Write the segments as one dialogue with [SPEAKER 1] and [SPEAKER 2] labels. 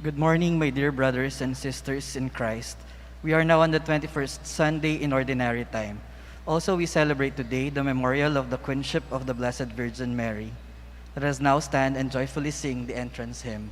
[SPEAKER 1] Good morning, my dear brothers and sisters in Christ. We are now on the 21st Sunday in Ordinary Time. Also, we celebrate today the memorial of the Queenship of the Blessed Virgin Mary. Let us now stand and joyfully sing the entrance hymn.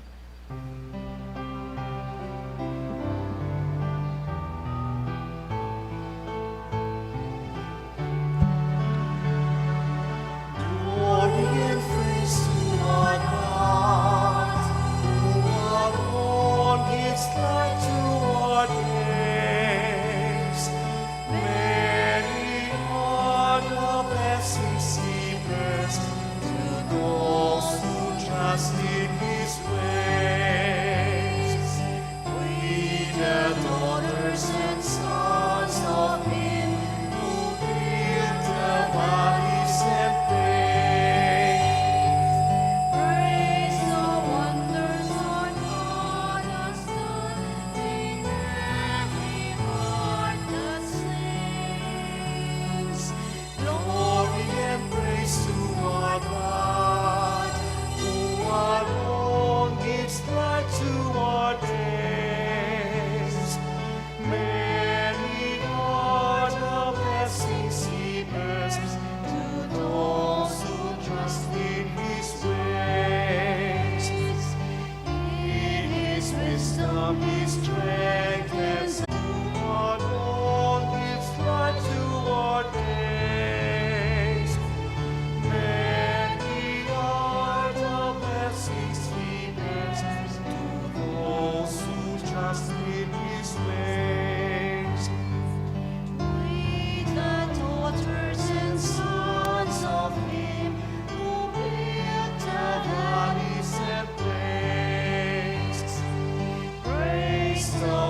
[SPEAKER 2] Praise the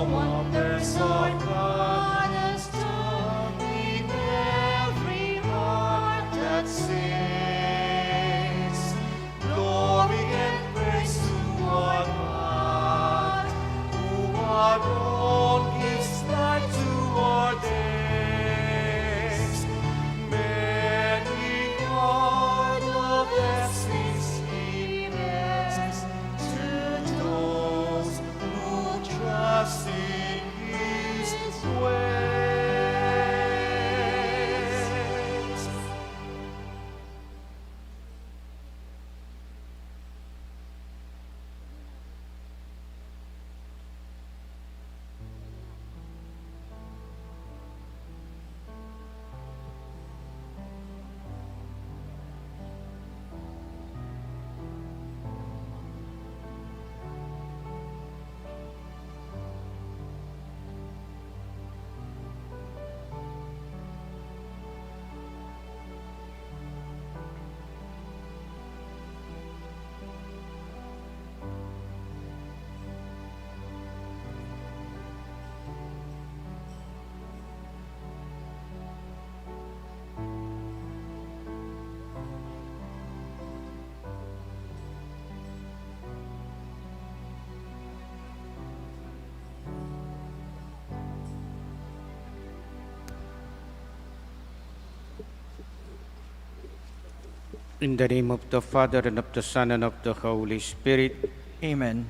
[SPEAKER 2] In the name of the Father, and of the Son, and of the Holy Spirit.
[SPEAKER 1] Amen.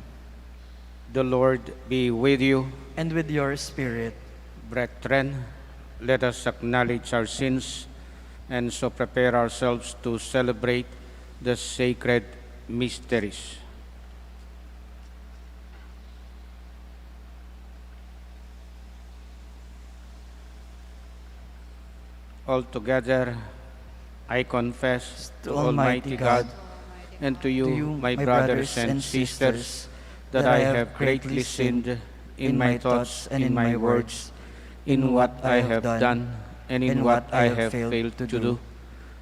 [SPEAKER 2] The Lord be with you.
[SPEAKER 1] And with your spirit.
[SPEAKER 2] Brethren, let us acknowledge our sins and so prepare ourselves to celebrate the sacred mysteries. Altogether, I confess to Almighty God and to you, my brothers and sisters, that I have greatly sinned in my thoughts and in my words, in what I have done and in what I have failed to do.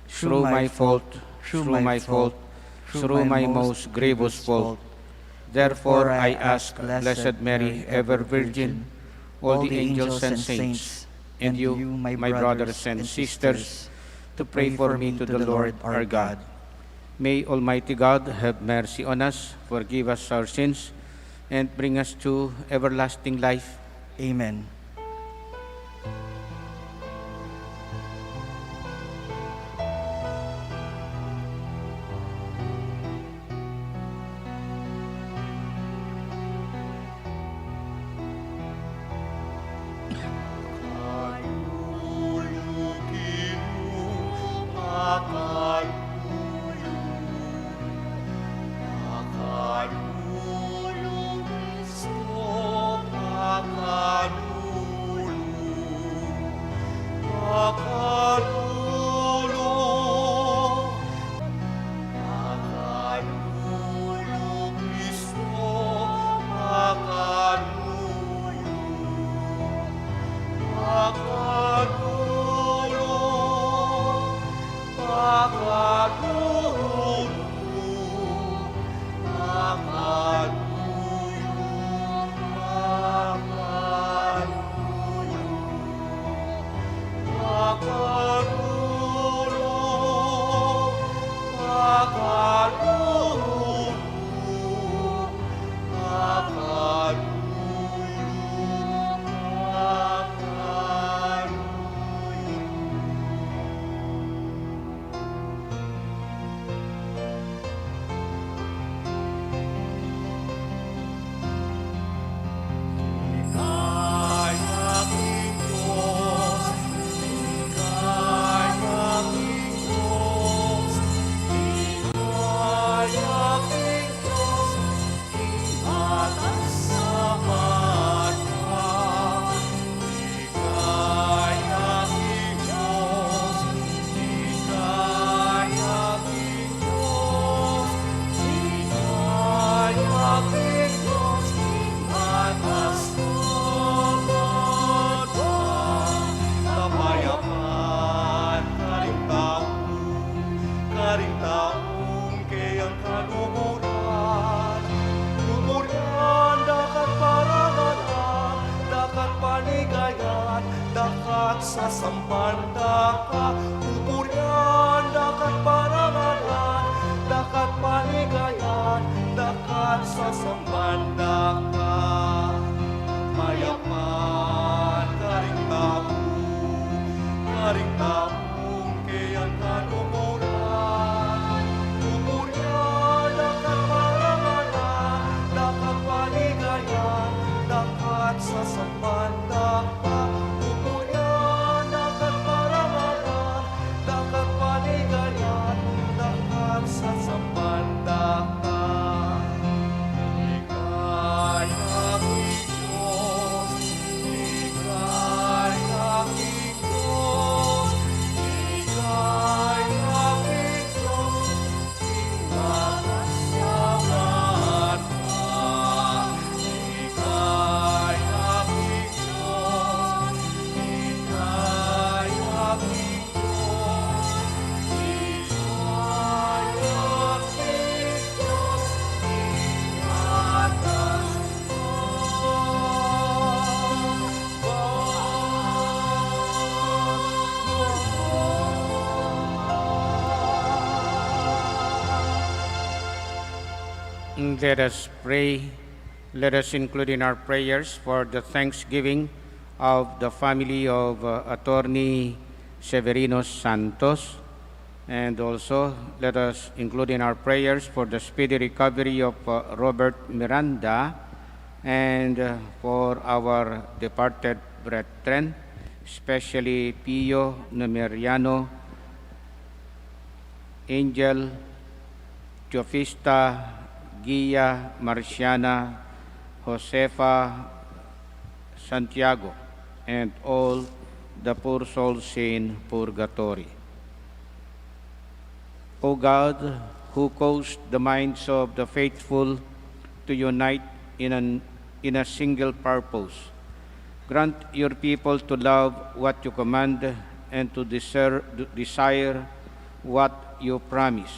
[SPEAKER 2] Through my fault, through my most grievous fault. Therefore I ask Blessed Mary, ever Virgin, all the angels and saints, and you, my brothers and sisters, to pray for me to the Lord our God. May Almighty God have mercy on us, forgive us our sins, and bring us to everlasting life.
[SPEAKER 1] Amen.
[SPEAKER 2] Let us pray. Let us include in our prayers for the thanksgiving of the family of Attorney Severino Santos, And also, let us include in our prayers for the speedy recovery of Robert Miranda and for our departed brethren, especially Pio Numeriano, Angel, Teofista, Gia, Marciana, Josefa, Santiago, and all the poor souls in purgatory. O God, who caused the minds of the faithful to unite in a single purpose, grant your people to love what you command and to desire what you promise,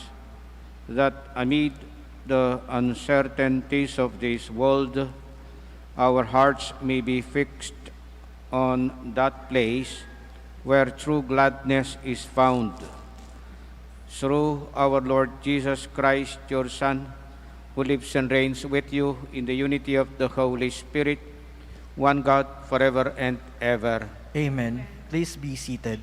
[SPEAKER 2] that amid the uncertainties of this world, our hearts may be fixed on that place where true gladness is found. Through our Lord Jesus Christ, your Son, who lives and reigns with you in the unity of the Holy Spirit, one God, forever and ever.
[SPEAKER 1] Amen. Please be seated.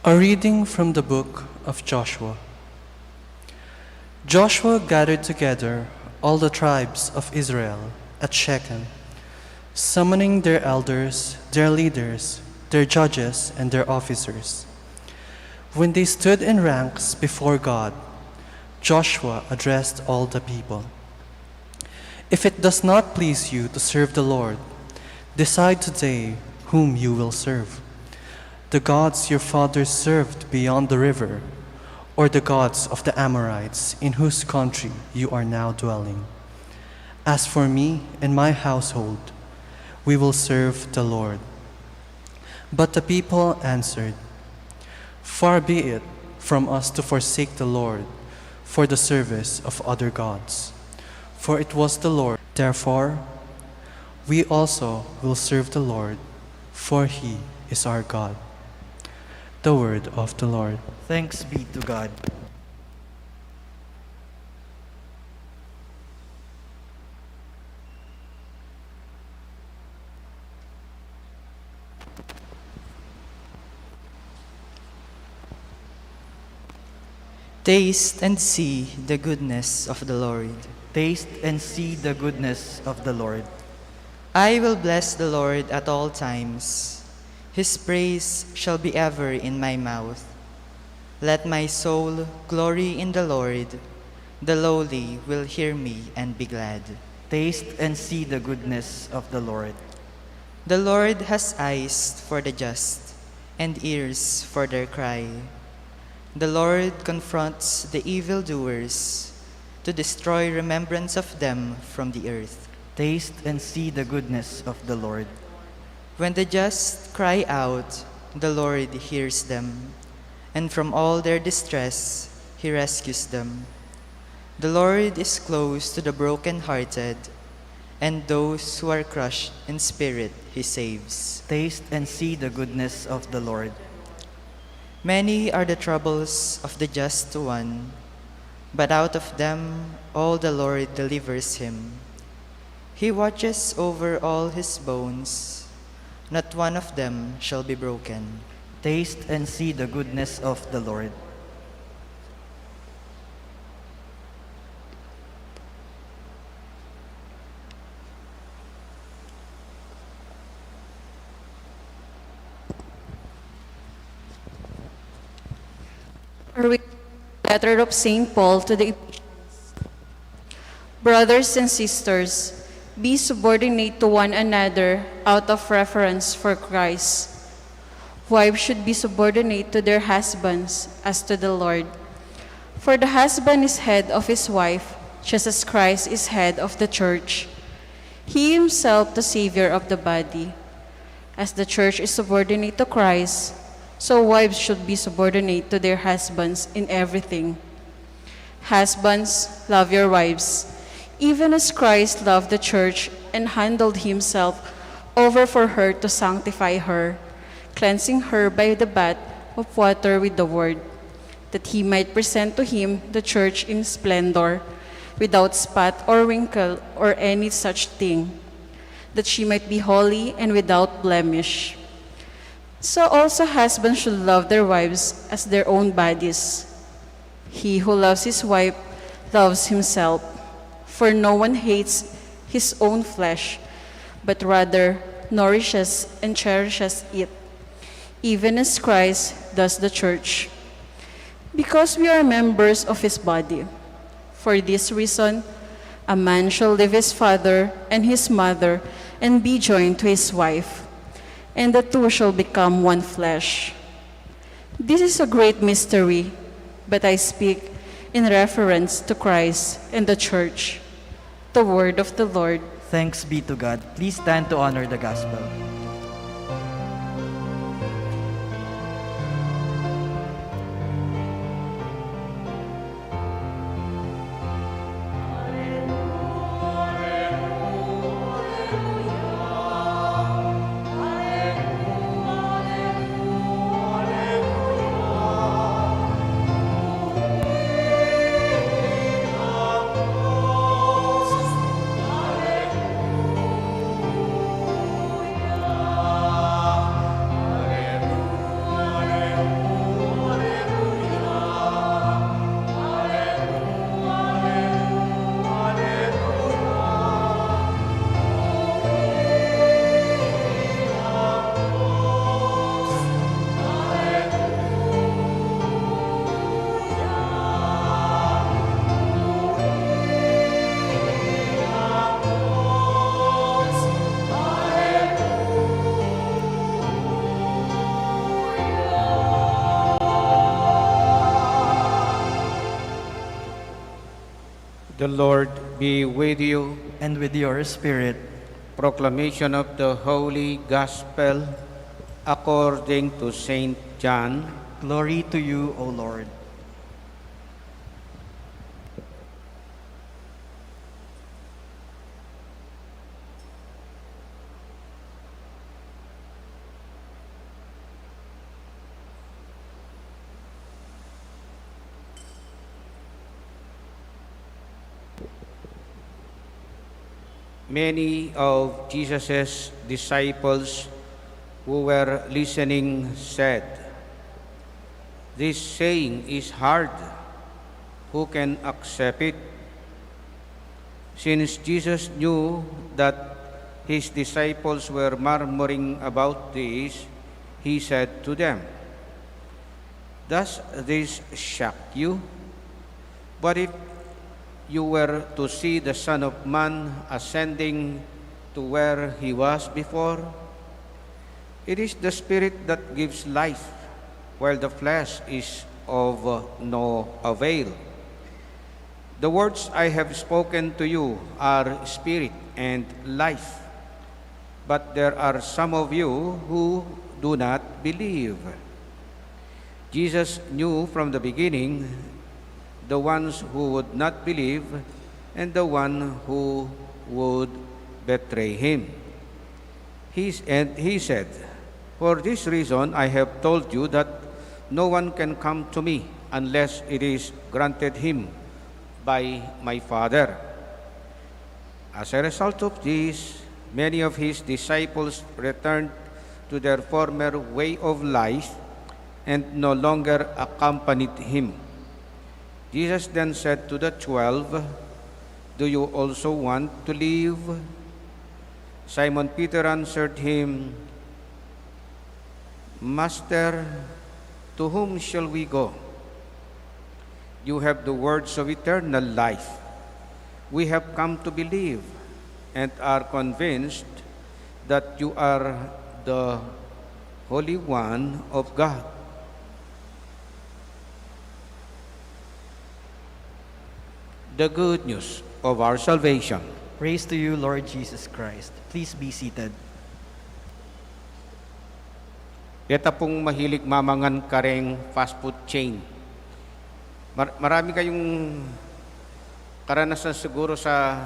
[SPEAKER 3] A reading from the book of Joshua. Joshua gathered together all the tribes of Israel at Shechem, summoning their elders, their leaders, their judges, and their officers. When they stood in ranks before God, Joshua addressed all the people. If it does not please you to serve the Lord, decide today whom you will serve: the gods your fathers served beyond the river, or the gods of the Amorites in whose country you are now dwelling. As for me and my household, we will serve the Lord. But the people answered, Far be it from us to forsake the Lord for the service of other gods. For it was the Lord. Therefore, we also will serve the Lord, for He is our God. The word of the Lord.
[SPEAKER 1] Thanks be to God.
[SPEAKER 4] Taste and see the goodness of the Lord.
[SPEAKER 1] Taste and see the goodness of the Lord.
[SPEAKER 4] I will bless the Lord at all times. His praise shall be ever in my mouth. Let my soul glory in the Lord. The lowly will hear me and be glad.
[SPEAKER 1] Taste and see the goodness of the Lord.
[SPEAKER 4] The Lord has eyes for the just and ears for their cry. The Lord confronts the evildoers to destroy remembrance of them from the earth.
[SPEAKER 1] Taste and see the goodness of the Lord.
[SPEAKER 4] When the just cry out, the Lord hears them, and from all their distress He rescues them. The Lord is close to the brokenhearted, and those who are crushed in spirit He saves.
[SPEAKER 1] Taste and see the goodness of the Lord.
[SPEAKER 4] Many are the troubles of the just one, but out of them all the Lord delivers him. He watches over all his bones, not one of them shall be broken.
[SPEAKER 1] Taste and see the goodness of the Lord.
[SPEAKER 5] A letter of St. Paul to the Ephesians. Brothers and sisters, be subordinate to one another out of reverence for Christ. Wives should be subordinate to their husbands as to the Lord. For the husband is head of his wife, just as Christ is head of the church. He himself the Savior of the body. As the church is subordinate to Christ, so wives should be subordinate to their husbands in everything. Husbands, love your wives, even as Christ loved the church and handed himself over for her to sanctify her, cleansing her by the bath of water with the word, that he might present to him the church in splendor, without spot or wrinkle or any such thing, that she might be holy and without blemish. So also husbands should love their wives as their own bodies. He who loves his wife loves himself, for no one hates his own flesh, but rather nourishes and cherishes it, even as Christ does the church, because we are members of his body. For this reason, a man shall leave his father and his mother and be joined to his wife, and the two shall become one flesh. This is a great mystery, but I speak in reference to Christ and the church. The word of the Lord.
[SPEAKER 1] Thanks be to God. Please stand to honor the gospel.
[SPEAKER 2] The Lord be with you.
[SPEAKER 1] And with your spirit.
[SPEAKER 2] Proclamation of the Holy Gospel according to Saint John.
[SPEAKER 1] Glory to you, O Lord.
[SPEAKER 2] Many of Jesus' disciples who were listening said, "This saying is hard. Who can accept it?" Since Jesus knew that his disciples were murmuring about this, he said to them, "Does this shock you? But if you were to see the Son of Man ascending to where he was before, it is the Spirit that gives life, while the flesh is of no avail. The words I have spoken to you are spirit and life, but there are some of you who do not believe." Jesus knew from the beginning the ones who would not believe and the one who would betray him. He said, "For this reason I have told you that no one can come to me unless it is granted him by my Father." As a result of this, many of his disciples returned to their former way of life and no longer accompanied him. Jesus then said to the 12, "Do you also want to leave?" Simon Peter answered him, "Master, to whom shall we go? You have the words of eternal life. We have come to believe and are convinced that you are the Holy One of God." The good news of our salvation.
[SPEAKER 1] Praise to you, Lord Jesus Christ. Please be seated.
[SPEAKER 2] Ito pong mahilig mamangan kareng fast food chain. Marami kayong karanasan siguro sa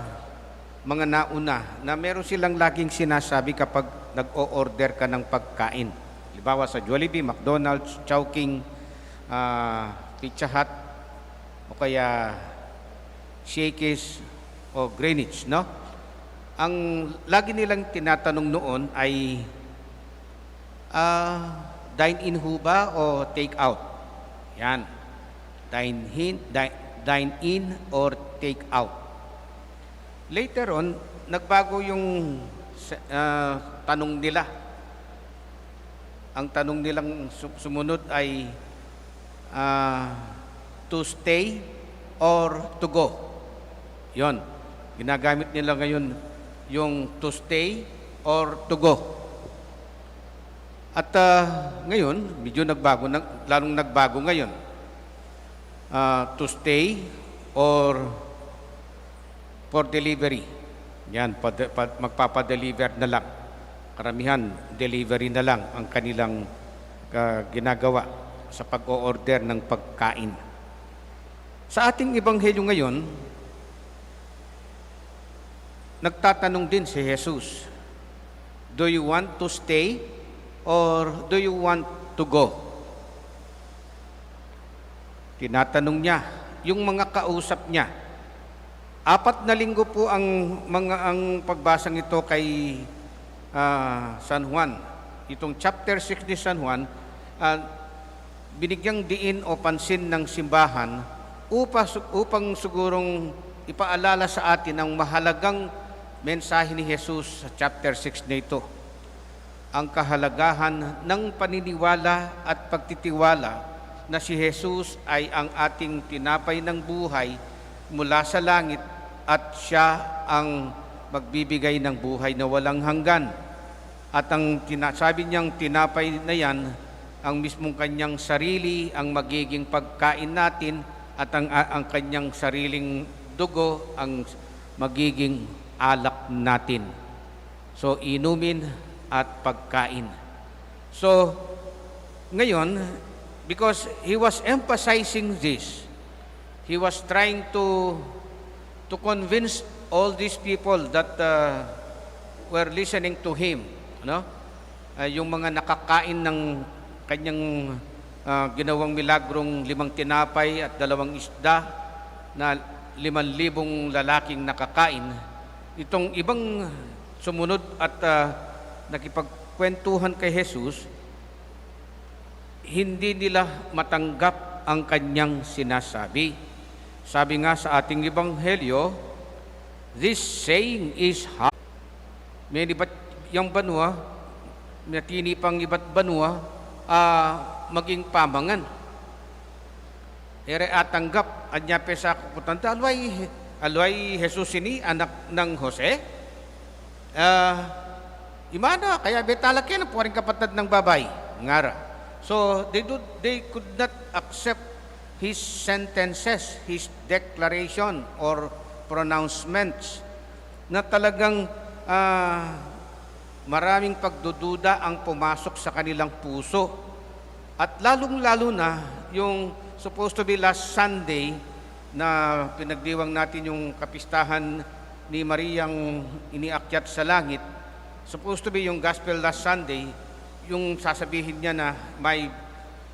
[SPEAKER 2] mga nauna na meron silang laging sinasabi kapag nag-o-order ka ng pagkain. Halimbawa sa Jollibee, McDonald's, Chowking, Pizza Hut, o kaya Shakey's o Greenwich, no? Ang lagi nilang tinatanong noon ay dine-in ho ba o take-out? Yan. Dine-in or take-out. Later on, nagbago yung tanong nila. Ang tanong nilang sumunod ay to stay or to go. Yon. Ginagamit nila ngayon yung to stay or to go. At ngayon, medyo nagbago, lalong nagbago ngayon. To stay or for delivery. Yan, magpapadeliver na lang. Karamihan, delivery na lang ang kanilang ginagawa sa pag-o-order ng pagkain. Sa ating ebanghelyo ngayon, nagtatanong din si Jesus, do you want to stay or do you want to go? Tinatanong niya yung mga kausap niya. 4 na linggo po ang pagbasang ito kay San Juan. Itong chapter 6 ni San Juan, binigyang diin o pansin ng simbahan upang sigurong ipaalala sa atin ang mahalagang mensahe ni Jesus sa chapter 6 na ito. Ang kahalagahan ng paniniwala at pagtitiwala na si Jesus ay ang ating tinapay ng buhay mula sa langit at siya ang magbibigay ng buhay na walang hanggan. At ang sabi niyang tinapay na yan, ang mismong kanyang sarili, ang magiging pagkain natin, at ang kanyang sariling dugo, ang magiging alak natin. So, inumin at pagkain. So, ngayon, because he was emphasizing this, he was trying to convince all these people that were listening to him, no? Yung mga nakakain ng kanyang ginawang milagrong 5 tinapay at 2 isda na 5,000 lalaking nakakain. Itong ibang sumunod at nakipagkwentuhan kay Jesus, hindi nila matanggap ang kanyang sinasabi. Sabi nga sa ating ebanghelyo, this saying is hard. May iba't yung banwa, may tinipang iba't banwa, maging pamangan. Ere atanggap, anya pesa kuputanta, alway Jesus ini, anak ng Jose. Imana, kaya betalak yan, puwaring kapatid ng babay. Ngara. So, they could not accept his sentences, his declaration or pronouncements na talagang maraming pagdududa ang pumasok sa kanilang puso. At lalong-lalo na yung supposed to be last Sunday na pinagdiwang natin yung kapistahan ni Mariang iniakyat sa langit, supposed to be yung gospel last Sunday, yung sasabihin niya na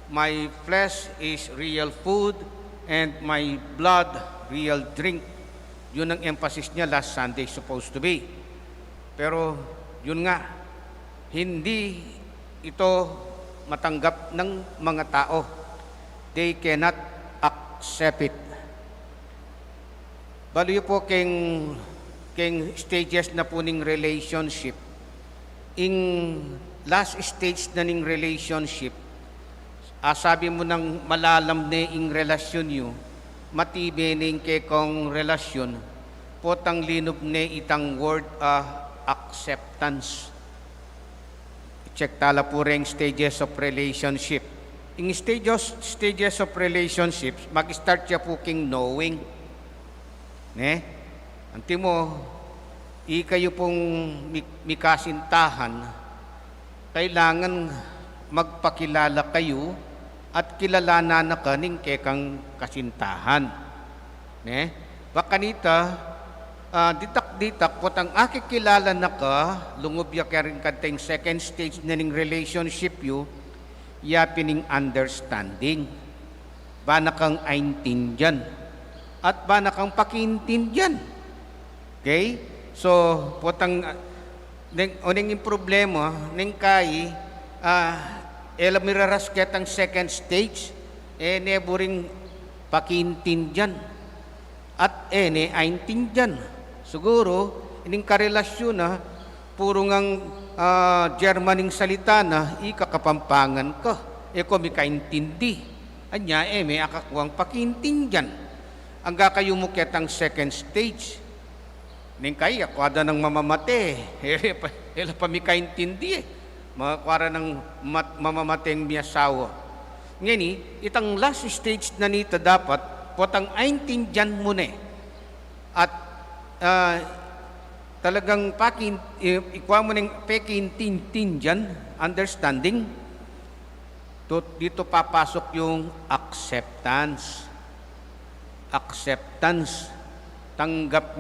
[SPEAKER 2] my flesh is real food and my blood real drink. Yun ang emphasis niya last Sunday supposed to be. Pero yun nga, hindi ito matanggap ng mga tao. They cannot accept it. Baliw po keng stages na po ning relationship. In last stage na ning relationship, sabi mo ng malalam na ing relasyon nyo, matibe na ing kekong relasyon, potang linob na itang word acceptance. Check tala po rin stages of relationship. In stages of relationships, mag-start siya po king knowing. Ne? Anti mo, kayo pong mikasintahan, kailangan magpakilala kayo at kilalanan na kaning kekang kasintahan. Ne? Bakanita, ditak-ditak pot ang akikilala na ka, lungubya ka rin kateng second stage na ning relationship yu, yapining understanding. Bana kang aintindihan. At bana kang pakiintindihan. Okay? So, potang, oning yung problema, ning kai, ela miraras ketang second stage, neburing pakiintindihan. At ne aintindihan. Siguro, ining karelasyon na, puro ngang Germaning salita na, ikakapampangan ka. Kung may kaintindi. Anya, may akakuang pakiintindihan. Ang kayo mo ketang second stage. Ning kaya, kwada ng mamamate. Ela pa may kaintindi. Makwara ng mamamateng miyasawa. Ngayon, itang last stage na nito dapat, potang aintindihan mo na. At talagang ikuha mo ng pakiintindihan, understanding, dito papasok yung acceptance. Acceptance. Tanggap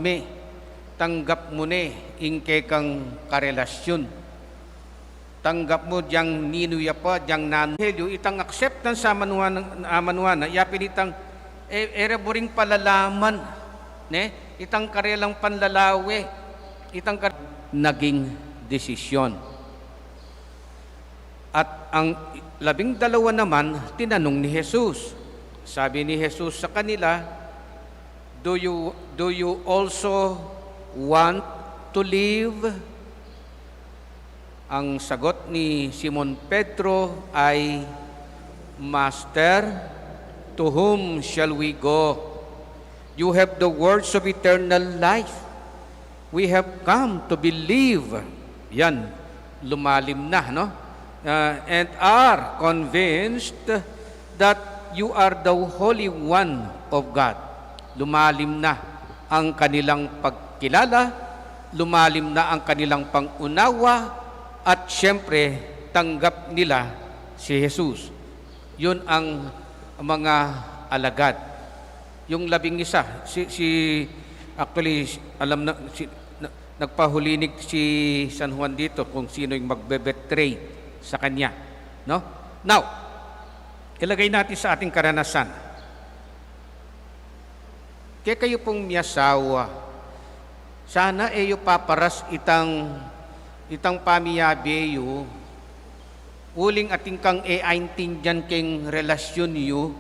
[SPEAKER 2] mo ne, ingke kang karelasyon. Tanggap mo diyang ninuya pa, diyang nanhelyo, itang acceptance sa manuana, yapin itang boring palalaman, ne? Itang karelang panlalawe, naging desisyon. At ang 12 naman, tinanong ni Jesus. Sabi ni Jesus sa kanila, Do you also want to live? Ang sagot ni Simon Pedro ay, Master, to whom shall we go? You have the words of eternal life. We have come to believe. Yan, lumalim na, no? And are convinced that you are the Holy One of God. Lumalim na ang kanilang pagkilala, lumalim na ang kanilang pangunawa, at siyempre, tanggap nila si Jesus. Yun ang mga alagad. Yung 11, actually, alam na, nagpahulinig si San Juan dito kung sino yung magbe-betray sa kanya. No? Now, ilagay natin sa ating karanasan. Kaya kayo pong miyasawa, sana eyo paparas itang pamiyabeyo, uling ating kang aintindihan keng relasyon yu,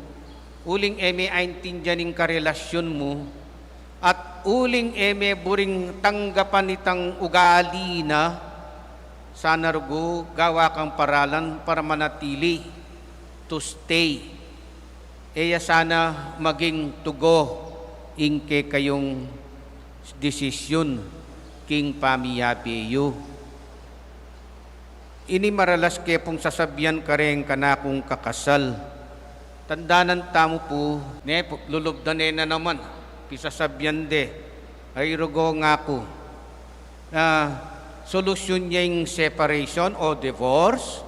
[SPEAKER 2] uling may aintindihan ng karelasyon mo, at uling may buring tanggapan itang ugali na, sana rugo gawa kang paralan para manatili, to stay. Sana maging tugo, ingke kayong desisyon king pamiyabeyo. Ini maralas kaya pong sasabihan ka rin ka na kung kakasal. Tandanan tamo po, lulubdan na naman, pisasabihan de, ay rugo nga ko. Solusyon niya yung separation o divorce.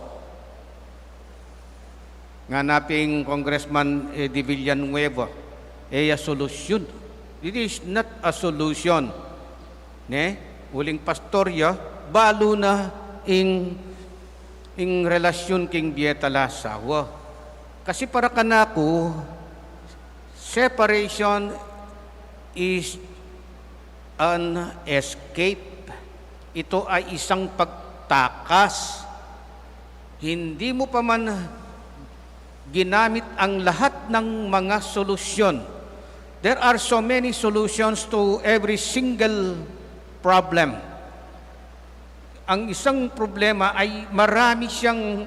[SPEAKER 2] Nga naping Congressman de Villanueva, a solution. It is not a solution. Uling pastorya, balo na ing relasyon king bieta lasawa. Kasi para kanako, separation is an escape. Ito ay isang pagtakas. Hindi mo pa man ginamit ang lahat ng mga solusyon. There are so many solutions to every single problem. Ang isang problema ay marami siyang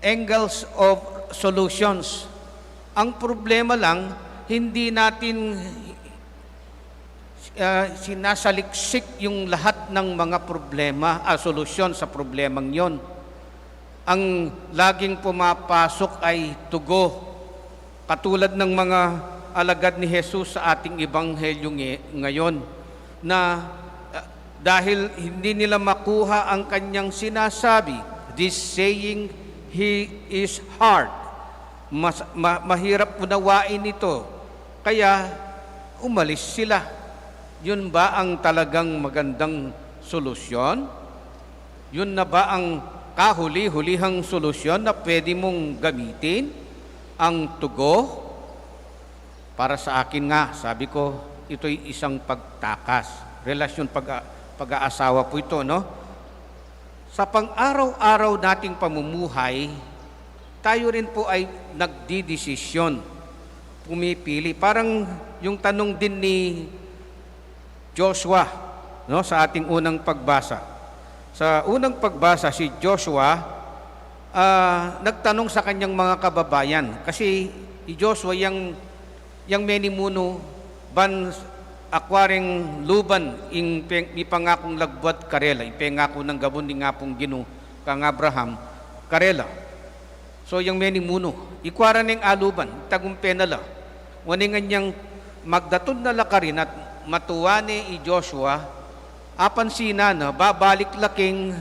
[SPEAKER 2] angles of solutions. Ang problema lang, hindi natin sinasaliksik yung lahat ng mga problema, solusyon sa problemang yon. Ang laging pumapasok ay tugo. Katulad ng mga alagad ni Jesus sa ating ebanghelyo ngayon, na dahil hindi nila makuha ang kanyang sinasabi, this saying, he is hard. Mahirap unawain ito. Kaya umalis sila. Yun ba ang talagang magandang solusyon? Yun na ba ang kahuli-hulihang solusyon na pwede mong gamitin? Ang tugo? Para sa akin nga, sabi ko, ito'y isang pagtakas. Relasyon pag-aasawa po ito, no? Sa pang-araw-araw nating pamumuhay, tayo rin po ay nagdidesisyon, pumipili. Parang yung tanong din ni Joshua, no, sa ating unang pagbasa. Sa unang pagbasa, si Joshua nagtanong sa kanyang mga kababayan. Kasi si Joshua, yang menimuno, ban akwaring luban, ipangakong lagbuat Karela, ipangako ng gabon ni nga pong Gino, kang Abraham, Karela. So, yang menimuno, ikwara ng aluban, tagumpenala, waningan niyang magdatod na lakarin at matuwane i Joshua, apan sina na babalik laking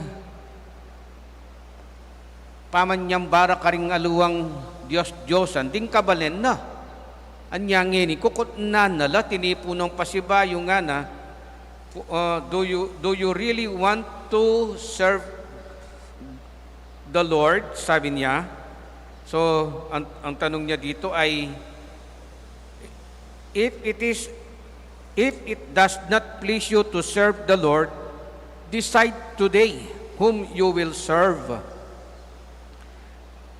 [SPEAKER 2] pamanyambara karing aluwang Diyos-Diyosan, ding kabalen na. Anyangin, kukot na nala, tinipunong pasibayo nga na, do you really want to serve the Lord? Sabi niya. So, ang tanong niya dito ay, if it does not please you to serve the Lord, decide today whom you will serve.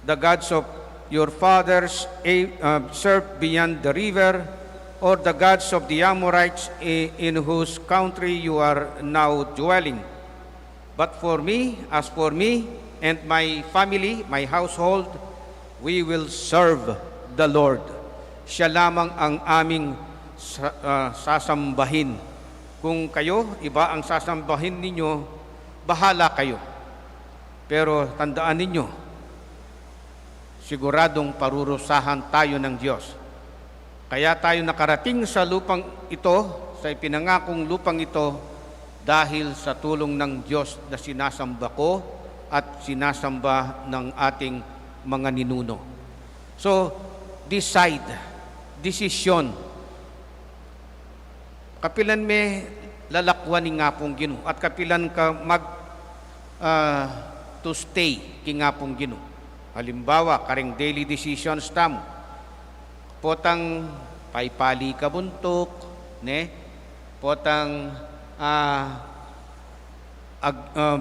[SPEAKER 2] The gods of your fathers served beyond the river, or the gods of the Amorites in whose country you are now dwelling. But for me, as for me and my family, my household, we will serve the Lord. Siya lamang ang aming sasambahin. Kung kayo, iba ang sasambahin ninyo, bahala kayo. Pero tandaan ninyo, siguradong parurusahan tayo ng Diyos. Kaya tayo nakarating sa lupang ito, sa ipinangakong lupang ito, dahil sa tulong ng Diyos na sinasamba ko at sinasamba ng ating mga ninuno. So, desisyon. Kapilan me lalakwan ni nga pong Ginoo, at kapilan ka to stay ki nga pong Ginoo. Halimbawa, karing daily decisions tamo. Potang paipali ka buntok, ne? Potang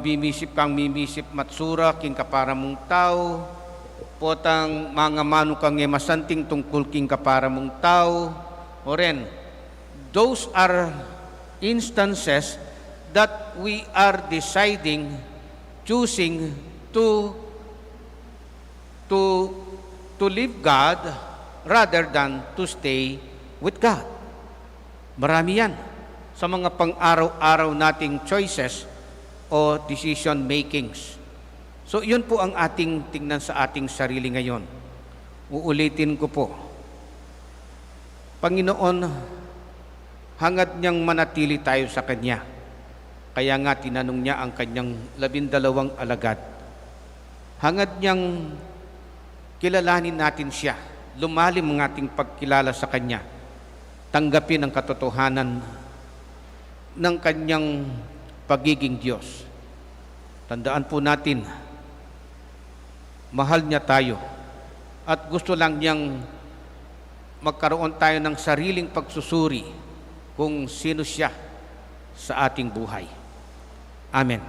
[SPEAKER 2] bimisip kang mimisip matsura king kapara mong tao. Potang mga manu kang masanting tungkol king kapara mong tao. Oren, those are instances that we are choosing to leave God rather than to stay with God. Marami yan sa mga pang-araw-araw nating choices o decision makings. So, yun po ang ating tingnan sa ating sarili ngayon. Uulitin ko po. Panginoon, hangad niyang manatili tayo sa Kanya. Kaya nga tinanong niya ang Kanyang 12 alagad. Hangad niyang kilalanin natin Siya. Lumalim ang ating pagkilala sa Kanya. Tanggapin ang katotohanan ng Kanyang pagiging Diyos. Tandaan po natin, mahal niya tayo at gusto lang niyang magkaroon tayo ng sariling pagsusuri kung sino siya sa ating buhay. Amen.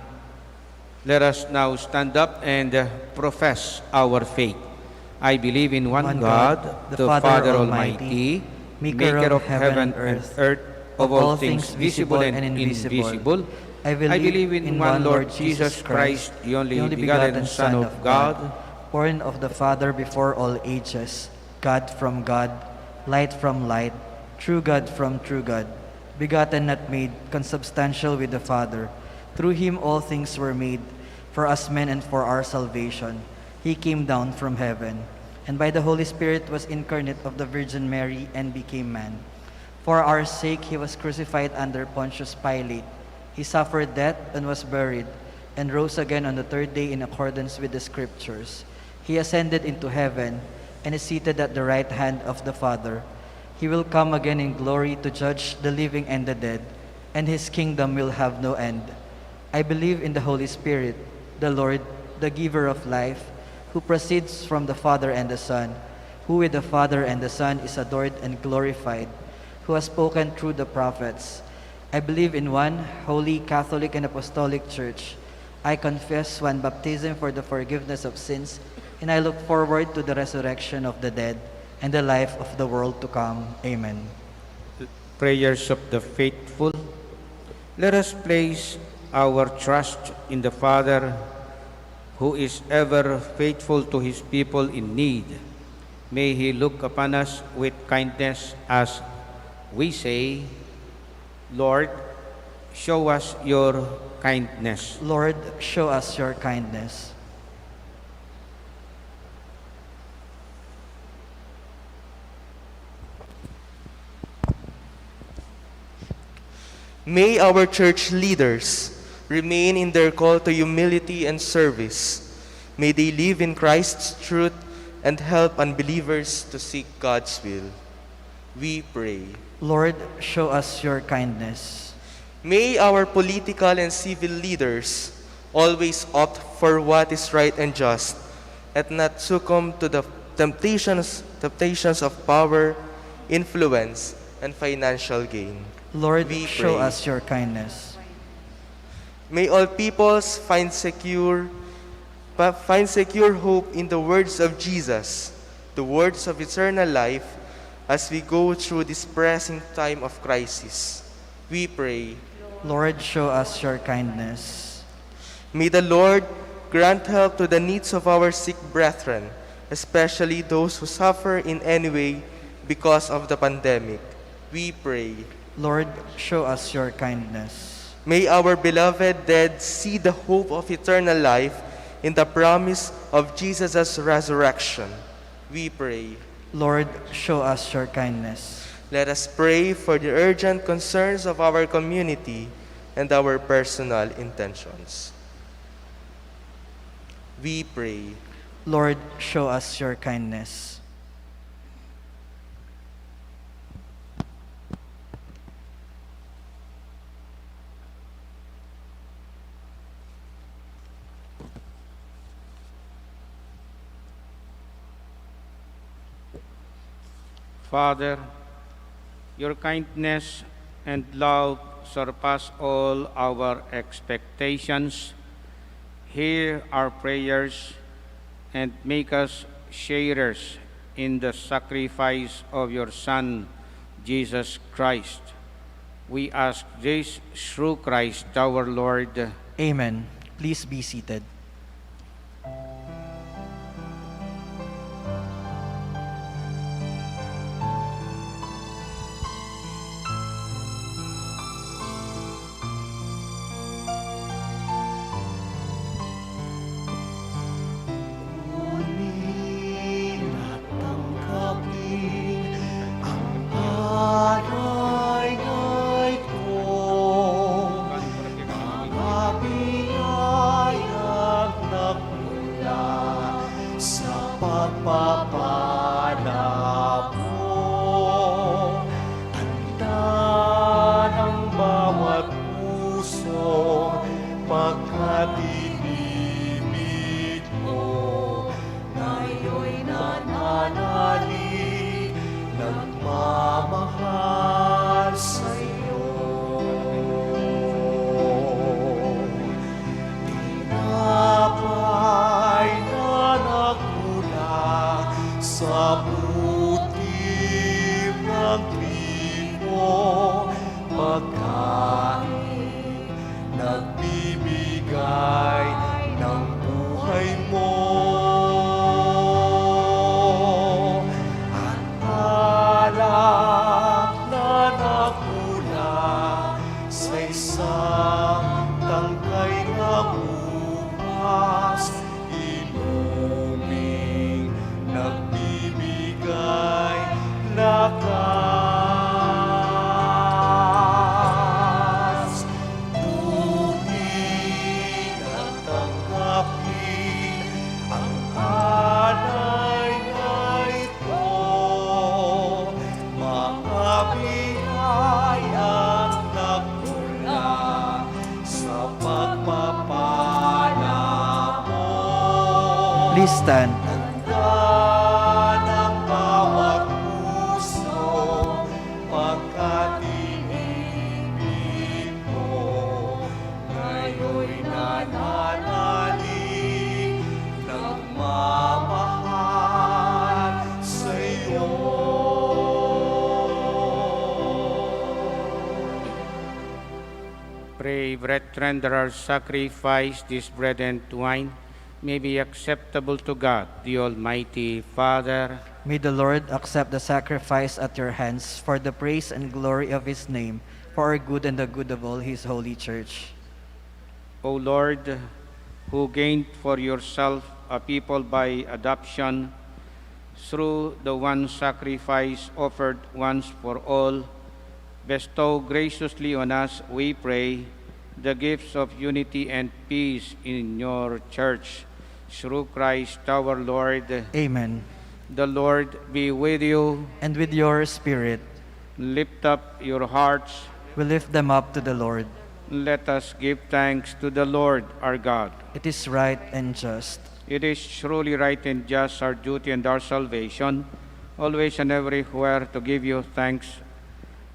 [SPEAKER 2] Let us now stand up and profess our faith. I believe in one God, the Father Almighty, maker of heaven and earth, of all things visible and invisible. I believe in one Lord Jesus Christ, the only begotten Son of God,
[SPEAKER 1] born of the Father before all ages, God from God, light from light, true God from true God, begotten not made, consubstantial with the Father. Through him all things were made, for us men and for our salvation. He came down from heaven, and by the Holy Spirit was incarnate of the Virgin Mary and became man. For our sake he was crucified under Pontius Pilate. He suffered death and was buried, and rose again on the third day in accordance with the Scriptures. He ascended into heaven, and is seated at the right hand of the Father. He will come again in glory to judge the living and the dead, and his kingdom will have no end. I believe in the Holy Spirit, the Lord, the giver of life, who proceeds from the Father and the Son, who with the Father and the Son is adored and glorified, who has spoken through the prophets. I believe in one holy, Catholic, and Apostolic Church. I confess one baptism for the forgiveness of sins, and I look forward to the resurrection of the dead and the life of the world to come. Amen.
[SPEAKER 2] Prayers of the faithful. Let us place our trust in the Father, who is ever faithful to his people in need. May he look upon us with kindness as we say, Lord, show us your kindness.
[SPEAKER 1] Lord, show us your kindness.
[SPEAKER 6] May our church leaders remain in their call to humility and service. May they live in Christ's truth and help unbelievers to seek God's will. We pray.
[SPEAKER 1] Lord, show us your kindness.
[SPEAKER 6] May our political and civil leaders always opt for what is right and just, and not succumb to the temptations of power, influence, and financial gain.
[SPEAKER 1] Lord,
[SPEAKER 6] We
[SPEAKER 1] show
[SPEAKER 6] pray.
[SPEAKER 1] us your kindness.
[SPEAKER 6] May all peoples find secure hope in the words of Jesus, the words of eternal life, as we go through this pressing time of crisis. We pray.
[SPEAKER 1] Lord, show us your kindness.
[SPEAKER 6] May the Lord grant help to the needs of our sick brethren, especially those who suffer in any way because of the pandemic. We pray.
[SPEAKER 1] Lord, show us your kindness.
[SPEAKER 6] May our beloved dead see the hope of eternal life in the promise of Jesus' resurrection. We pray.
[SPEAKER 1] Lord, show us your kindness.
[SPEAKER 6] Let us pray for the urgent concerns of our community and our personal intentions. We pray.
[SPEAKER 1] Lord, show us your kindness.
[SPEAKER 2] Father, your kindness and love surpass all our expectations. Hear our prayers and make us sharers in the sacrifice of your Son, Jesus Christ. We ask this through Christ our Lord.
[SPEAKER 1] Amen. Please be seated. Please stand.
[SPEAKER 7] ng bawat puso, pagkatinibig mo, ngayon'y nananalig, nagmamahal sa'yo.
[SPEAKER 2] Pray, brethren, that our sacrifice, this bread and wine, may be acceptable to God, the Almighty Father.
[SPEAKER 1] May the Lord accept the sacrifice at your hands for the praise and glory of his name, for our good and the good of all his holy church.
[SPEAKER 2] O Lord, who gained for yourself a people by adoption through the one sacrifice offered once for all, bestow graciously on us, we pray, the gifts of unity and peace in your church. Through Christ our Lord.
[SPEAKER 1] Amen.
[SPEAKER 2] The Lord be with you.
[SPEAKER 1] And with your spirit,
[SPEAKER 2] Lift up your hearts.
[SPEAKER 1] we lift them up to the Lord.
[SPEAKER 2] Let us give thanks to the Lord our God.
[SPEAKER 1] It is right and just.
[SPEAKER 2] It is truly right and just, our duty and our salvation, always and everywhere to give you thanks,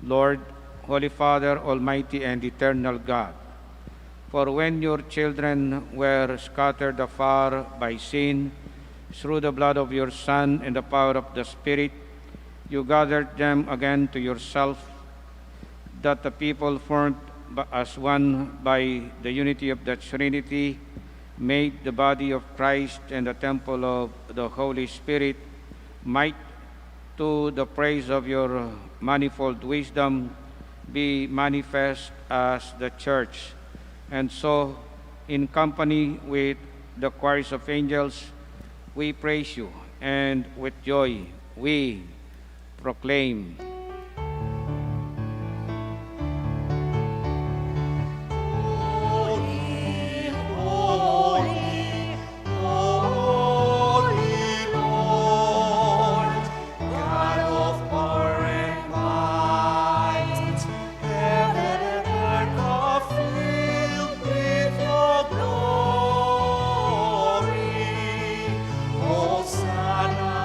[SPEAKER 2] Lord, Holy Father, Almighty and eternal God. For when your children were scattered afar by sin, through the blood of your Son and the power of the Spirit, you gathered them again to yourself, that the people formed as one by the unity of the Trinity made the body of Christ and the temple of the Holy Spirit, might, to the praise of your manifold wisdom, be manifest as the Church. And so, in company with the choirs of angels, we praise you, and with joy we proclaim.
[SPEAKER 7] Holy, holy, holy Lord, God of power and might, heaven and earth are filled with your glory. Hosanna,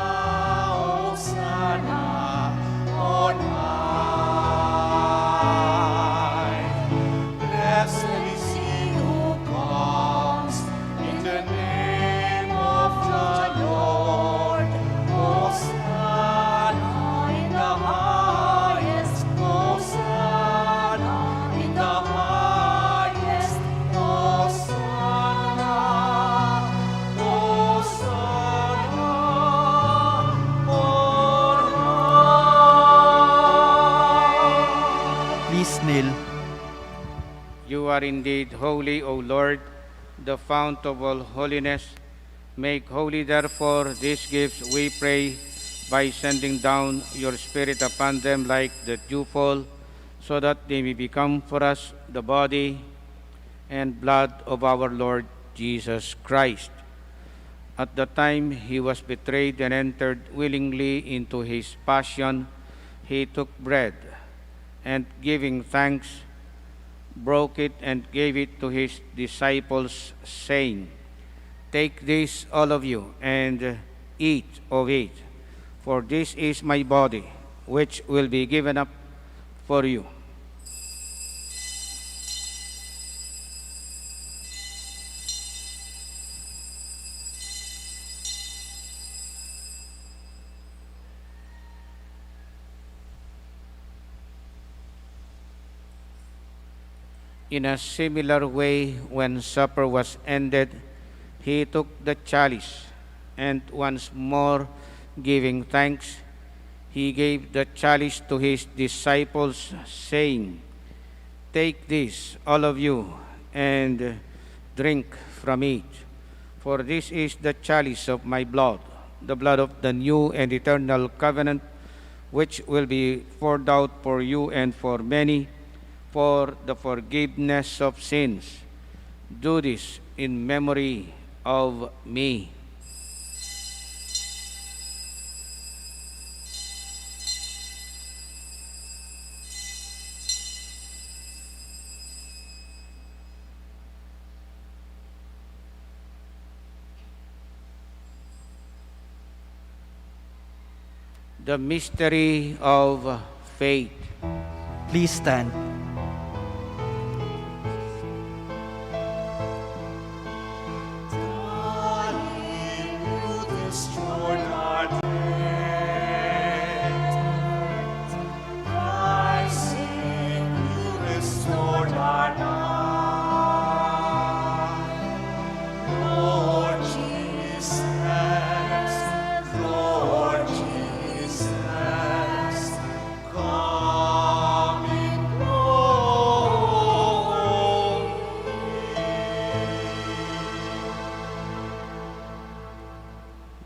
[SPEAKER 7] Hosanna on high. Blessed is he who comes in the name of the Lord. Hosanna in the highest. Hosanna in the highest. Hosanna, Hosanna on high.
[SPEAKER 1] Please kneel.
[SPEAKER 2] You are indeed holy, O Lord, the fount of all holiness. Make holy, therefore, these gifts, we pray, by sending down your Spirit upon them like the dewfall, so that they may become for us the body and blood of our Lord Jesus Christ. At the time he was betrayed and entered willingly into his passion, he took bread, and giving thanks, broke it and gave it to his disciples, saying, "Take this, all of you, and eat of it, for this is my body, which will be given up for you." In a similar way, when supper was ended, he took the chalice, and once more giving thanks, he gave the chalice to his disciples, saying, "Take this, all of you, and drink from it, for this is the chalice of my blood, the blood of the new and eternal covenant, which will be poured out for you and for many, for the forgiveness of sins. Do this in memory of me." the mystery of faith.
[SPEAKER 1] Please stand.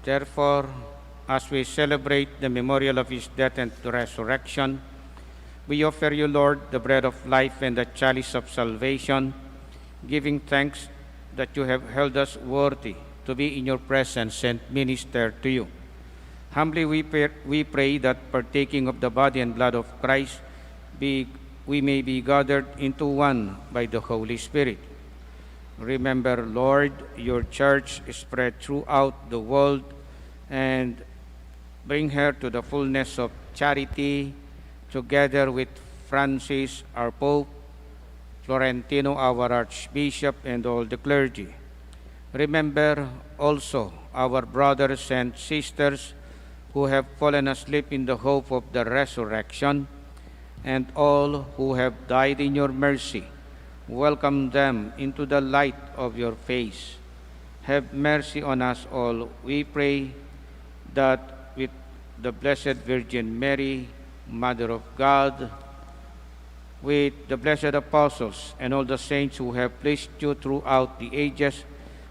[SPEAKER 2] Therefore, as we celebrate the memorial of his death and resurrection, we offer you, Lord, the bread of life and the chalice of salvation, giving thanks that you have held us worthy to be in your presence and minister to you. Humbly we pray that partaking of the body and blood of Christ, we may be gathered into one by the Holy Spirit. Remember, Lord, your church is spread throughout the world, and bring her to the fullness of charity, together with Francis, our Pope, Florentino, our Archbishop, and all the clergy. Remember also our brothers and sisters who have fallen asleep in the hope of the resurrection, and all who have died in your mercy. Welcome them into the light of your face. Have mercy on us all, we pray, that with the Blessed Virgin Mary, Mother of God, with the blessed apostles and all the saints who have pleased you throughout the ages,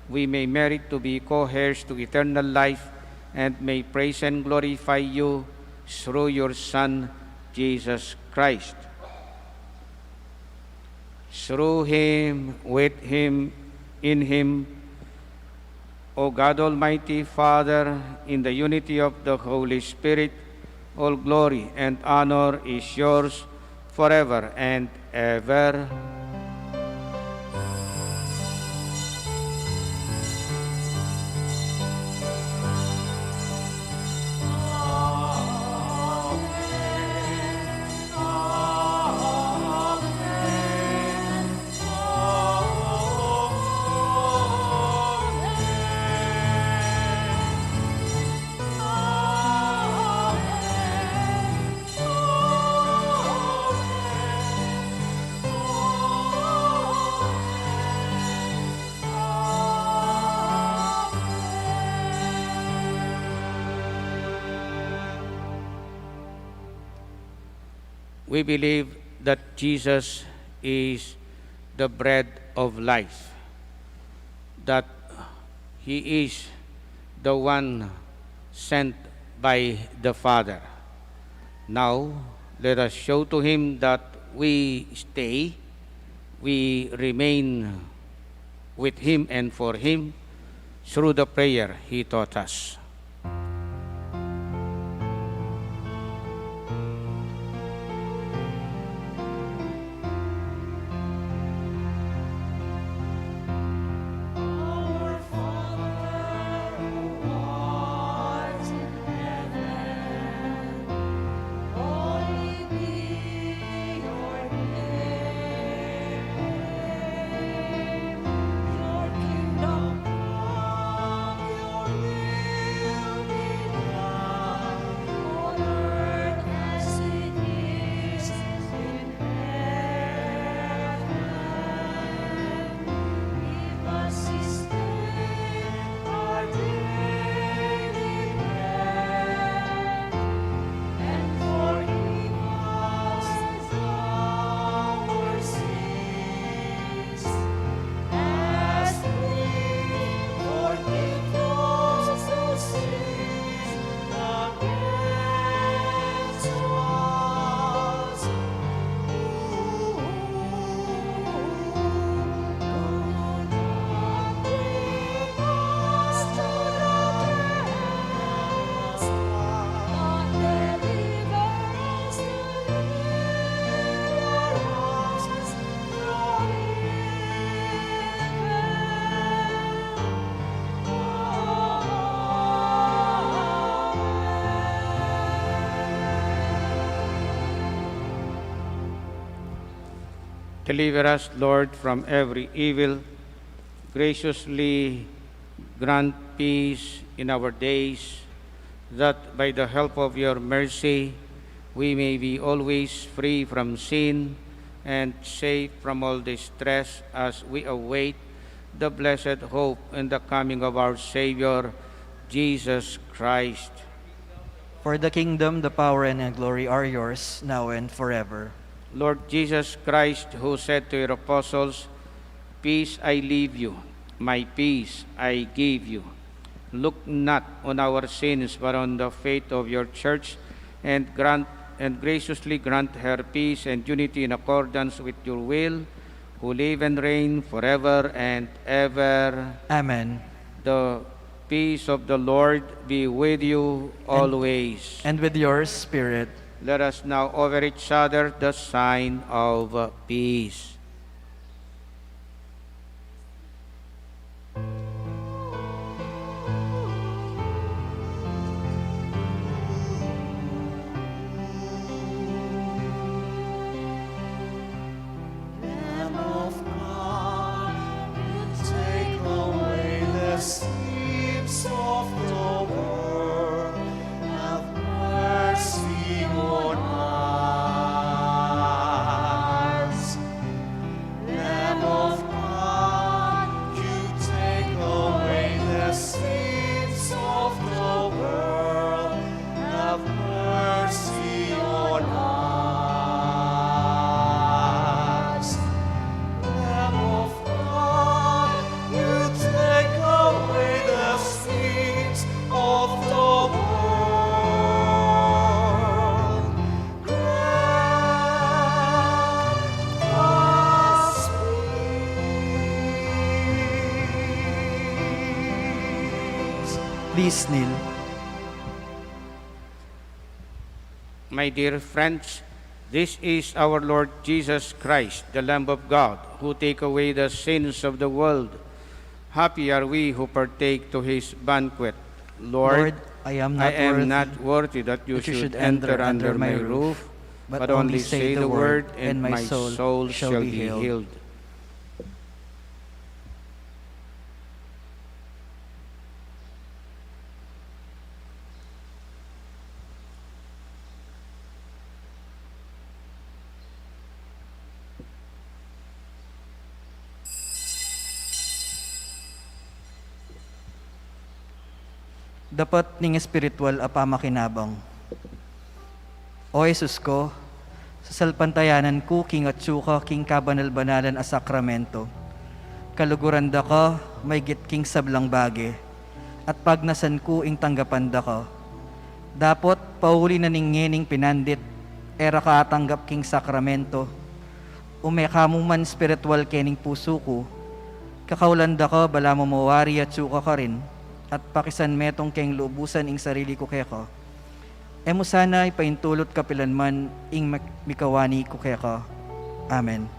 [SPEAKER 2] we may merit to be co-heirs to eternal life, and may praise and glorify you through your Son, Jesus Christ. Through him, with him, in him, O God Almighty Father, in the unity of the Holy Spirit, all glory and honor is yours forever and ever. We believe that Jesus is the bread of life, that he is the one sent by the Father. Now, let us show to him that we remain with him and for him through the prayer he taught us. Deliver us, Lord, from every evil. Graciously grant peace in our days, that by the help of your mercy we may be always free from sin and safe from all distress as we await the blessed hope and the coming of our Savior, Jesus Christ.
[SPEAKER 1] For the kingdom, the power, and the glory are yours, now and forever.
[SPEAKER 2] Lord Jesus Christ, who said to your apostles, "Peace I leave you, my peace I give you," look not on our sins, but on the faith of your church, and graciously grant her peace and unity in accordance with your will, who live and reign forever and ever.
[SPEAKER 1] Amen.
[SPEAKER 2] The peace of the Lord be with you always.
[SPEAKER 1] And with your spirit.
[SPEAKER 2] Let us now offer each other the sign of peace.
[SPEAKER 7] Lamb of God, you take away the sins of the world. Have mercy on us. Lamb of God, you take away the sins of the world. Have mercy on us. Lamb of God, you take away the sins of the world. Grant us peace.
[SPEAKER 1] Please kneel.
[SPEAKER 2] My dear friends, this is our Lord Jesus Christ, the Lamb of God, who take away the sins of the world. Happy are we who partake to his banquet. Lord,
[SPEAKER 1] I am
[SPEAKER 2] not worthy that you should enter under my roof, but only say the word, and my soul shall be healed.
[SPEAKER 1] Dapat ning espiritual apamakinabang. O Jesus ko, sa salpantayanan ko king at suka king kabanal-banalan a sakramento. Kaluguran da ka, may git king sablang bage, at pagnasan ko ing tanggapan da ka. Dapot pauli na ning pinandit, era ka tanggap king sakramento. Umekamu man spiritual kening puso ko, kakaulan da ka bala mo mawari at suka ka rin, at pakisan metong keng lubusan ing sarili ko kaya emo sana ipaintulot kapilanman ing mikawani ko kaya. Amen.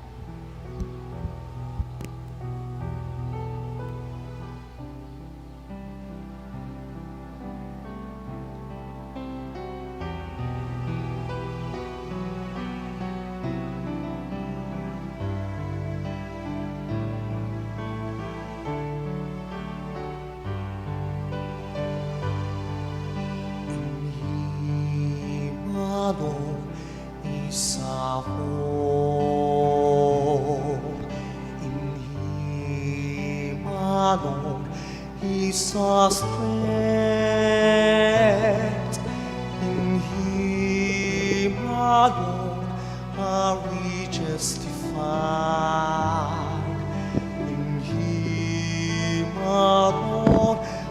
[SPEAKER 7] Himalo isaho, himalo isa strength, himalo are we justified, himalo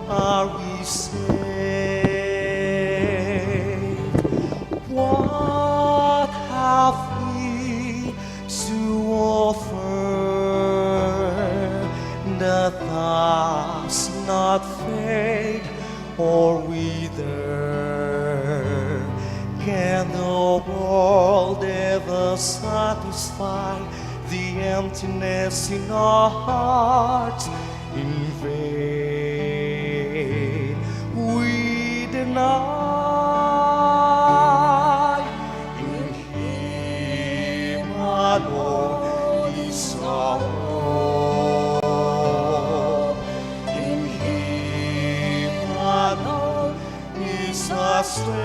[SPEAKER 7] are we saved. What have we to offer that does not fade or wither? Can the world ever satisfy the emptiness in our hearts? In vain we deny. In Him alone our hope. In Him alone is our strength.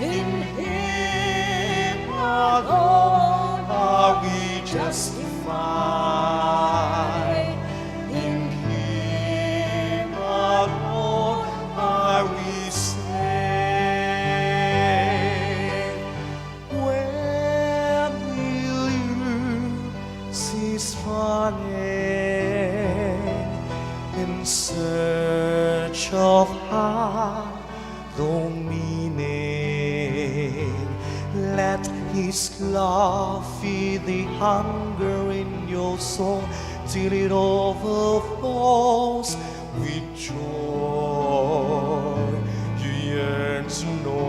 [SPEAKER 7] In Him alone are we justified. In Him alone are we saved. When will you cease running in search of hollow meaning? Let His love feed the hunger in your soul till it overflows with joy you yearn to know.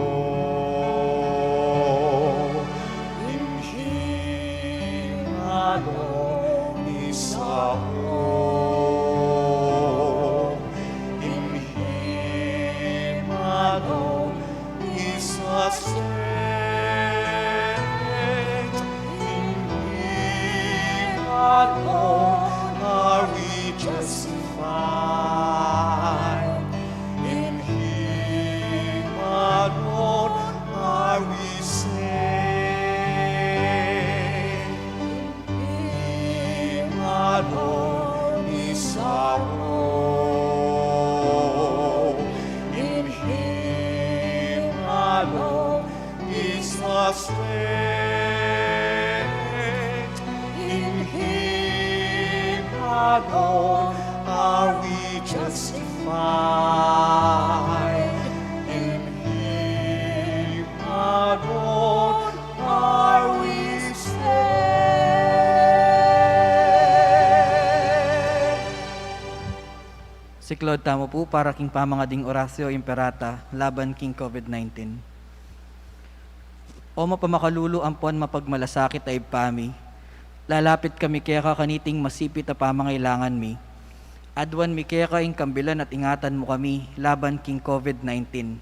[SPEAKER 7] In Him alone is our hope. In Him alone is our strength. In Him alone are we justified. In Him alone are we saved. In Him alone is our hope. In Him alone is our strength. In Him alone are we justified. In Him alone are we saved.
[SPEAKER 1] Si Claude Tamo po para king pamangading orasyo imperata laban king COVID-19. O mapamakalulu ampon mapagmalasakit ay pami. Lalapit kami kaya kaniting masipit a pamangailangan mi. Adwan mi kaya ing kambilan at ingatan mo kami laban king COVID-19.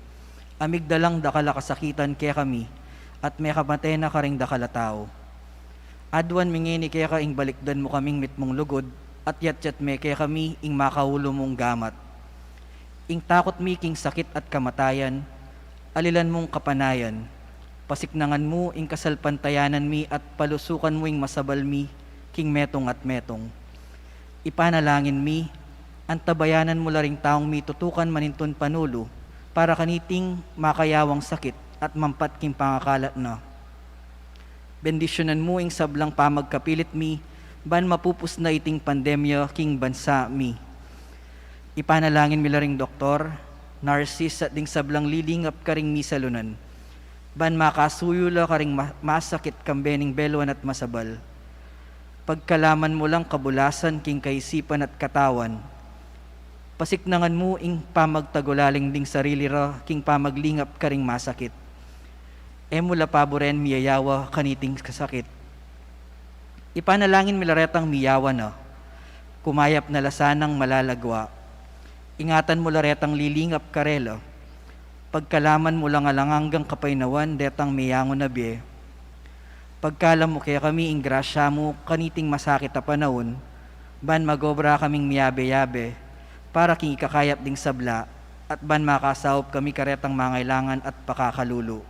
[SPEAKER 1] Amigdalang dakala kasakitan kaya kami at may kamatay na karing dakala tao. Adwan mingini kaya ing balikdan mo kaming mitmong lugod at yat me kaya kami ing makaulo mong gamat. Ing takot mi king sakit at kamatayan, alilan mong kapanayan. Pasiknangan mo ing kasalpantayanan mi at palusukan mo ing masabal mi king metong at metong. Ipanalangin mi, antabayanan mo laring taong mi tutukan maninton panulo para kaniting makayawang sakit at mampat king pangakalat na. Bendisyonan mo ing sablang pamagkapilit mi, ban mapupus na iting pandemya king bansa mi. Ipanalangin mi laring doktor, nurses at ding sablang lilingap karing mi salunan. Ban makasuyula karing masakit kambening beluan at masabal. Pagkalaman mo lang kabulasan king kaisipan at katawan. Pasiknangan mo ing pamagtagulaling ding sarili ra king pamaglingap karing masakit. Emula paboren miyayawa kaniting kasakit. Ipanalangin milaretang miyawa na. Kumayap na lasanang malalagwa. Ingatan mo laretang lilingap karela. Pagkalaman mo lang alanganggang kapainawan, detang miyango na biye. Pagkalam mo kaya kami ing grasya mo, kaniting masakit a panahon, ban magobra kaming miyabe-yabe, para king ikakayap ding sabla, at ban makasawop kami karetang mangailangan at pakakalulo.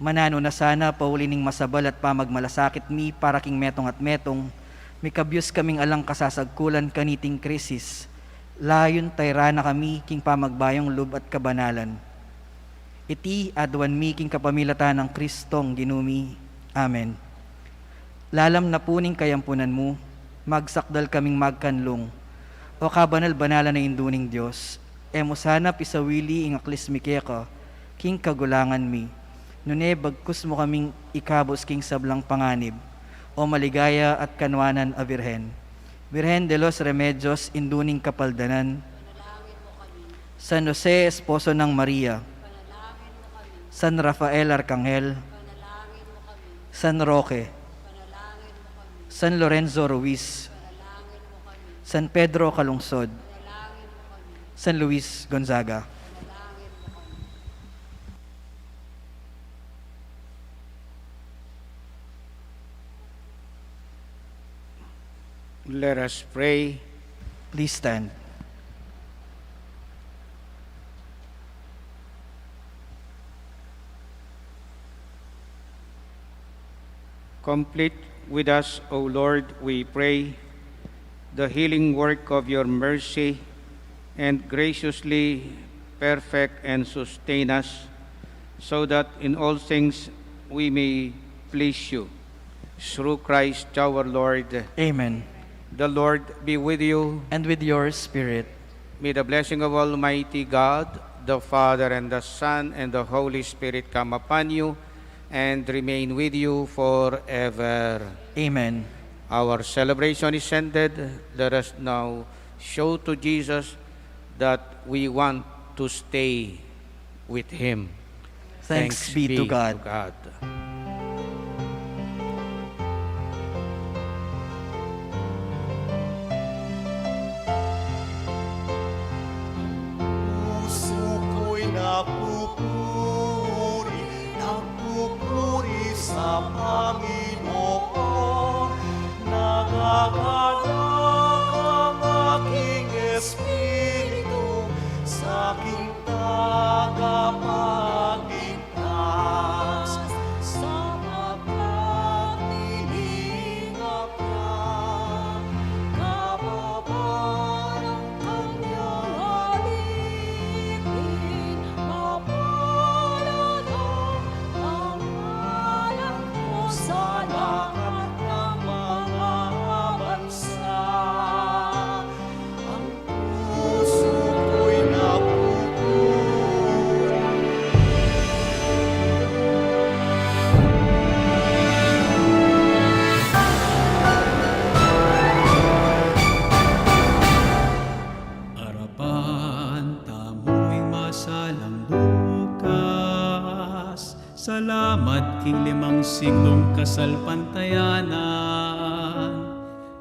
[SPEAKER 1] Manano na sana paulining masabal at pamagmalasakit mi, para king metong at metong, mikabyos kaming alang kasasagkulan kaniting krisis, layon tayra na kami king pamagbayong lub at kabanalan. Iti adwan mi king kapamilatan ng Kristong ginumi. Amen. Lalam na puning kayampunan mo, magsakdal kaming magkanlong, o kabanal-banala na induning Diyos, emo sana pisawili ing aklis mi keka, king kagulangan mi, nune bagkus mo kaming ikabos king sablang panganib, o maligaya at kanwanan a Virhen. Virhen de los Remedios, induning kapaldanan, San Jose, esposo ng Maria, San Rafael Arcangel, San Roque, San Lorenzo Ruiz, San Pedro Calungsod, San Luis Gonzaga.
[SPEAKER 2] Let us pray.
[SPEAKER 1] Please stand.
[SPEAKER 2] Complete with us, O Lord, we pray, the healing work of your mercy, and graciously perfect and sustain us, so that in all things we may please you. Through Christ our Lord.
[SPEAKER 1] Amen.
[SPEAKER 2] The Lord be with you.
[SPEAKER 1] And with your spirit.
[SPEAKER 2] May the blessing of Almighty God, the Father, and the Son, and the Holy Spirit come upon you and remain with you forever.
[SPEAKER 1] Amen.
[SPEAKER 2] Our celebration is ended. Let us now show to Jesus that we want to stay with Him.
[SPEAKER 1] Thanks be to God.
[SPEAKER 7] Puso ko'y nagpupuri sa Panginoon. Nagagalak ang aking espiritu sa aking tagapagligtas, sapagkat nilingap niya kababan ang kanyang alipin. Mapalad ang ngalan mo sa lahat ng mga bansa. Ang puso ko'y nagpupuri.
[SPEAKER 8] Harapan, tamuing masalang bukas. Salamat king limang siglong kasalpantayanan.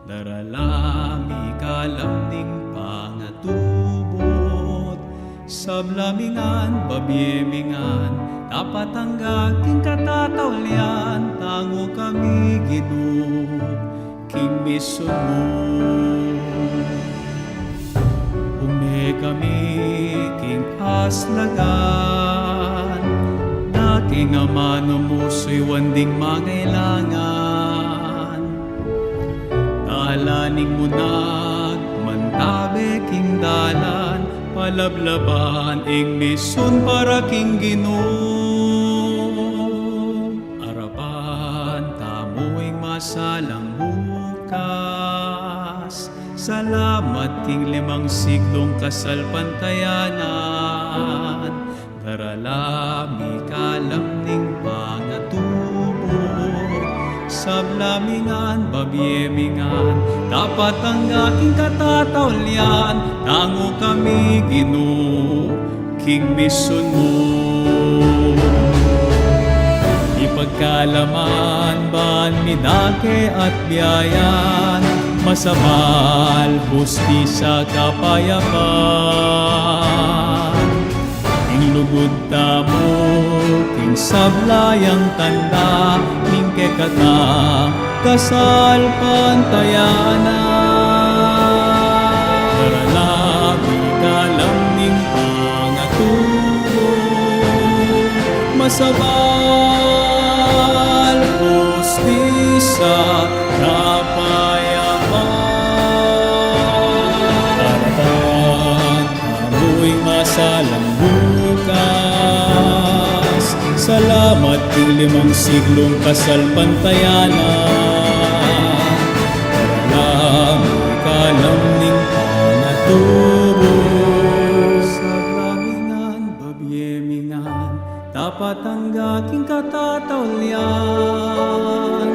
[SPEAKER 8] Daralami kalamning pangatubot. Sablamingan, babyemingan, tapat ang aking katatawlian. Tango kami Ginoo, king misun mo. Ume kami king aslagan, daking amano mo so'y wanding mangailangan. Dalaning mo nagmantabe king dalan, palablaban ing misun para king Ginoo. Arapan, tamuing masalang bukas. Salamat king limang siglong kasalpantayanan. Daralami kalamning pangatubot. Sablamingan, babyemingan, tapat ang aking katatawlian. Tango kami Ginoo, king misun mo. Ipagkalaman, ban midake at biyayan, masabal, hustisya, kapayapaan. Ing lugod tamo, king sablayang tanda, ning kekata, kasal pantayanan. Daralami kalamning pangatubot, masabal, hustisya, kapayapaan. Harapan, tamuing masalang bukas. Salamat king limang siglong kasalpantayanan. Daralami kalamning pangatubot. Sablamingan, babyemingan, tapat ang aking katatawlian.